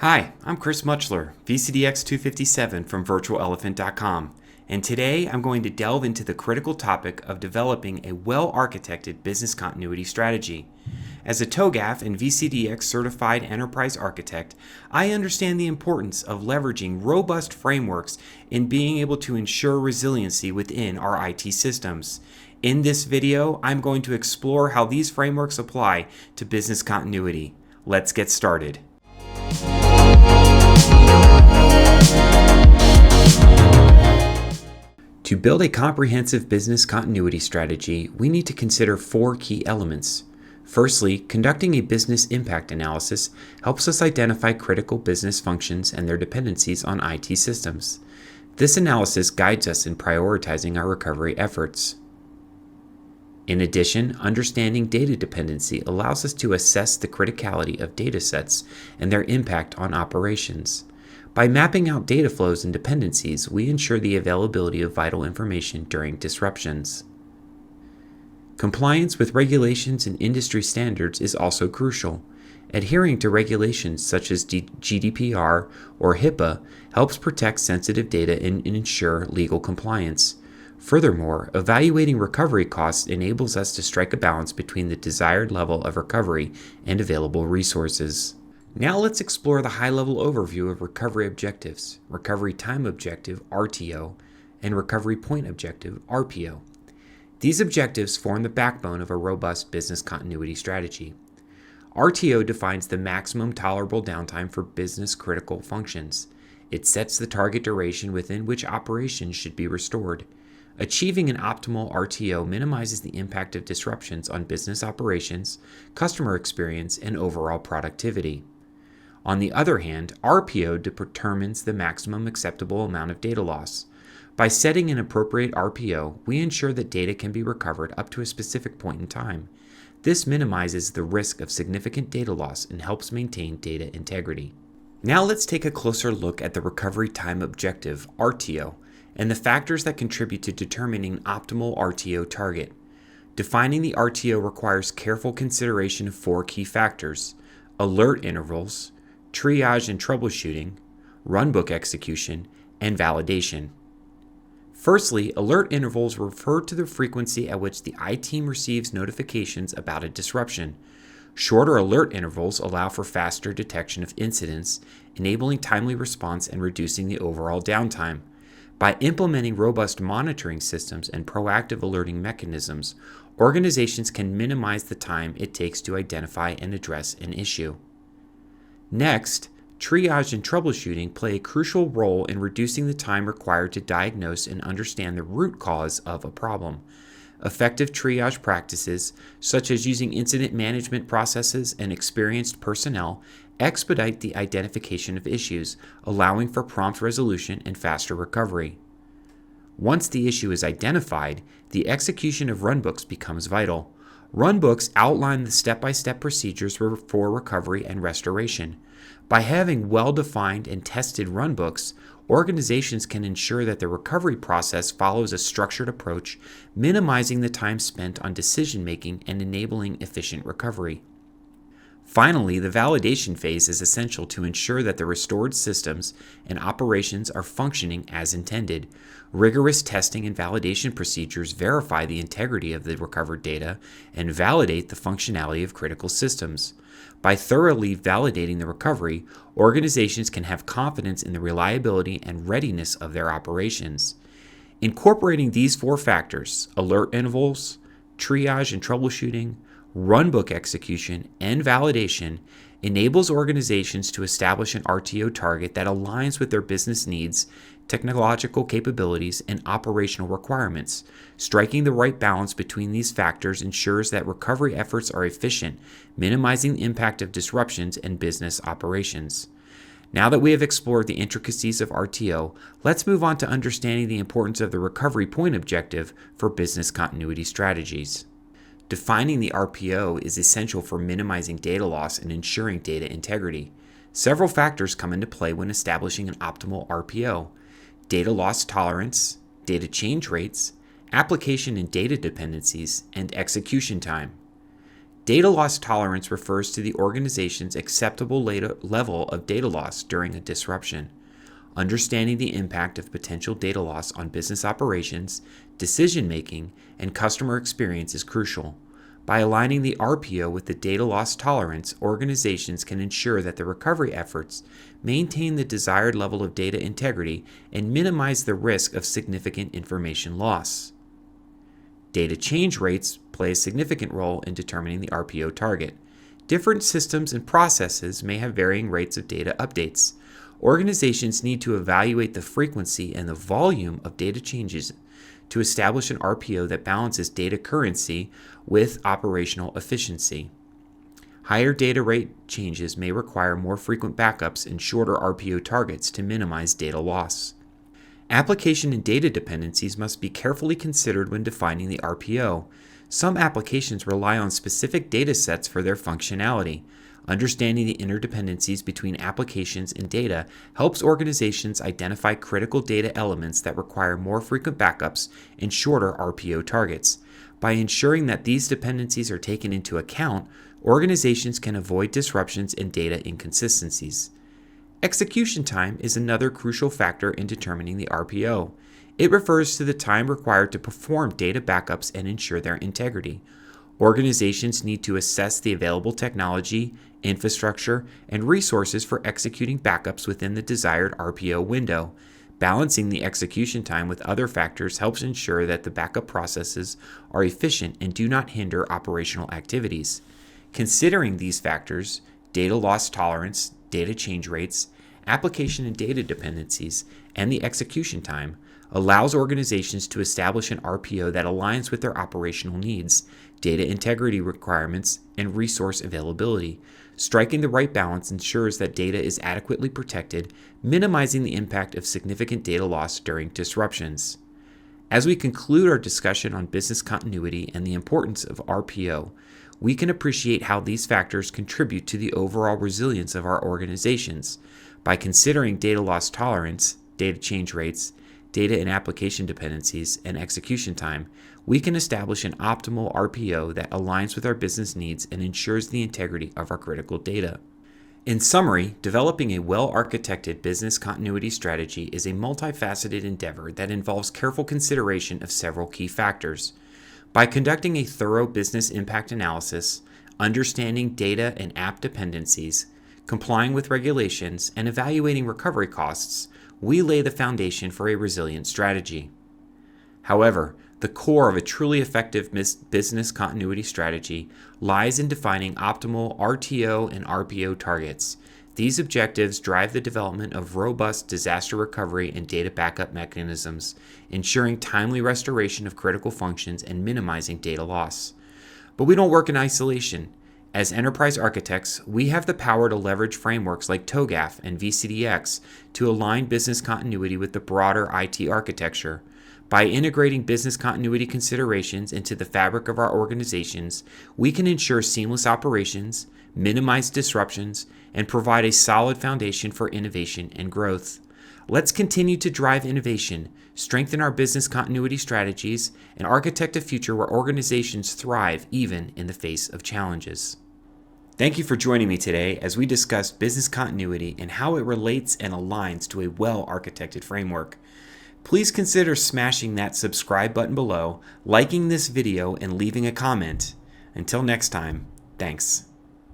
Hi, I'm Chris Muchler, VCDX 257 from virtualelephant.com, and today I'm going to delve into the critical topic of developing a well-architected business continuity strategy. As a TOGAF and VCDX certified enterprise architect, I understand the importance of leveraging robust frameworks in being able to ensure resiliency within our IT systems. In this video, I'm going to explore how these frameworks apply to business continuity. Let's get started. To build a comprehensive business continuity strategy, we need to consider four key elements. Firstly, conducting a business impact analysis helps us identify critical business functions and their dependencies on IT systems. This analysis guides us in prioritizing our recovery efforts. In addition, understanding data dependency allows us to assess the criticality of data sets and their impact on operations. By mapping out data flows and dependencies, we ensure the availability of vital information during disruptions. Compliance with regulations and industry standards is also crucial. Adhering to regulations such as GDPR or HIPAA helps protect sensitive data and ensure legal compliance. Furthermore, evaluating recovery costs enables us to strike a balance between the desired level of recovery and available resources. Now let's explore the high-level overview of recovery objectives, recovery time objective (RTO), and recovery point objective (RPO). These objectives form the backbone of a robust business continuity strategy. RTO defines the maximum tolerable downtime for business-critical functions. It sets the target duration within which operations should be restored. Achieving an optimal RTO minimizes the impact of disruptions on business operations, customer experience, and overall productivity. On the other hand, RPO determines the maximum acceptable amount of data loss. By setting an appropriate RPO, we ensure that data can be recovered up to a specific point in time. This minimizes the risk of significant data loss and helps maintain data integrity. Now let's take a closer look at the recovery time objective, RTO, and the factors that contribute to determining an optimal RTO target. Defining the RTO requires careful consideration of four key factors: alert intervals, triage and troubleshooting, runbook execution, and validation. Firstly, alert intervals refer to the frequency at which the IT team receives notifications about a disruption. Shorter alert intervals allow for faster detection of incidents, enabling timely response and reducing the overall downtime. By implementing robust monitoring systems and proactive alerting mechanisms, organizations can minimize the time it takes to identify and address an issue. Next, triage and troubleshooting play a crucial role in reducing the time required to diagnose and understand the root cause of a problem. Effective triage practices, such as using incident management processes and experienced personnel, expedite the identification of issues, allowing for prompt resolution and faster recovery. Once the issue is identified, the execution of runbooks becomes vital. Runbooks outline the step-by-step procedures for recovery and restoration. By having well-defined and tested runbooks, organizations can ensure that the recovery process follows a structured approach, minimizing the time spent on decision-making and enabling efficient recovery. Finally, the validation phase is essential to ensure that the restored systems and operations are functioning as intended. Rigorous testing and validation procedures verify the integrity of the recovered data and validate the functionality of critical systems. By thoroughly validating the recovery, organizations can have confidence in the reliability and readiness of their operations. Incorporating these four factors, alert intervals, triage and troubleshooting, runbook execution, and validation, enables organizations to establish an RTO target that aligns with their business needs, technological capabilities, and operational requirements. Striking the right balance between these factors ensures that recovery efforts are efficient, minimizing the impact of disruptions in business operations. Now that we have explored the intricacies of RTO, let's move on to understanding the importance of the recovery point objective for business continuity strategies. Defining the RPO is essential for minimizing data loss and ensuring data integrity. Several factors come into play when establishing an optimal RPO: data loss tolerance, data change rates, application and data dependencies, and execution time. Data loss tolerance refers to the organization's acceptable level of data loss during a disruption. Understanding the impact of potential data loss on business operations, decision making, and customer experience is crucial. By aligning the RPO with the data loss tolerance, organizations can ensure that the recovery efforts maintain the desired level of data integrity and minimize the risk of significant information loss. Data change rates play a significant role in determining the RPO target. Different systems and processes may have varying rates of data updates. Organizations need to evaluate the frequency and the volume of data changes to establish an RPO that balances data currency with operational efficiency. Higher data rate changes may require more frequent backups and shorter RPO targets to minimize data loss. Application and data dependencies must be carefully considered when defining the RPO. Some applications rely on specific data sets for their functionality. Understanding the interdependencies between applications and data helps organizations identify critical data elements that require more frequent backups and shorter RPO targets. By ensuring that these dependencies are taken into account, organizations can avoid disruptions and data inconsistencies. Execution time is another crucial factor in determining the RPO. It refers to the time required to perform data backups and ensure their integrity. Organizations need to assess the available technology, infrastructure, and resources for executing backups within the desired RPO window. Balancing the execution time with other factors helps ensure that the backup processes are efficient and do not hinder operational activities. Considering these factors, data loss tolerance, data change rates, application and data dependencies, and the execution time, allows organizations to establish an RPO that aligns with their operational needs, data integrity requirements, and resource availability. Striking the right balance ensures that data is adequately protected, minimizing the impact of significant data loss during disruptions. As we conclude our discussion on business continuity and the importance of RPO, we can appreciate how these factors contribute to the overall resilience of our organizations. By considering data loss tolerance, data change rates, data and application dependencies, and execution time, we can establish an optimal RPO that aligns with our business needs and ensures the integrity of our critical data. In summary, developing a well-architected business continuity strategy is a multifaceted endeavor that involves careful consideration of several key factors. By conducting a thorough business impact analysis, understanding data and app dependencies, complying with regulations, and evaluating recovery costs, we lay the foundation for a resilient strategy. However, the core of a truly effective business continuity strategy lies in defining optimal RTO and RPO targets. These objectives drive the development of robust disaster recovery and data backup mechanisms, ensuring timely restoration of critical functions and minimizing data loss. But we don't work in isolation. As enterprise architects, we have the power to leverage frameworks like TOGAF and VCDX to align business continuity with the broader IT architecture. By integrating business continuity considerations into the fabric of our organizations, we can ensure seamless operations, minimize disruptions, and provide a solid foundation for innovation and growth. Let's continue to drive innovation, strengthen our business continuity strategies, and architect a future where organizations thrive even in the face of challenges. Thank you for joining me today as we discuss business continuity and how it relates and aligns to a well-architected framework. Please consider smashing that subscribe button below, liking this video, and leaving a comment. Until next time, thanks.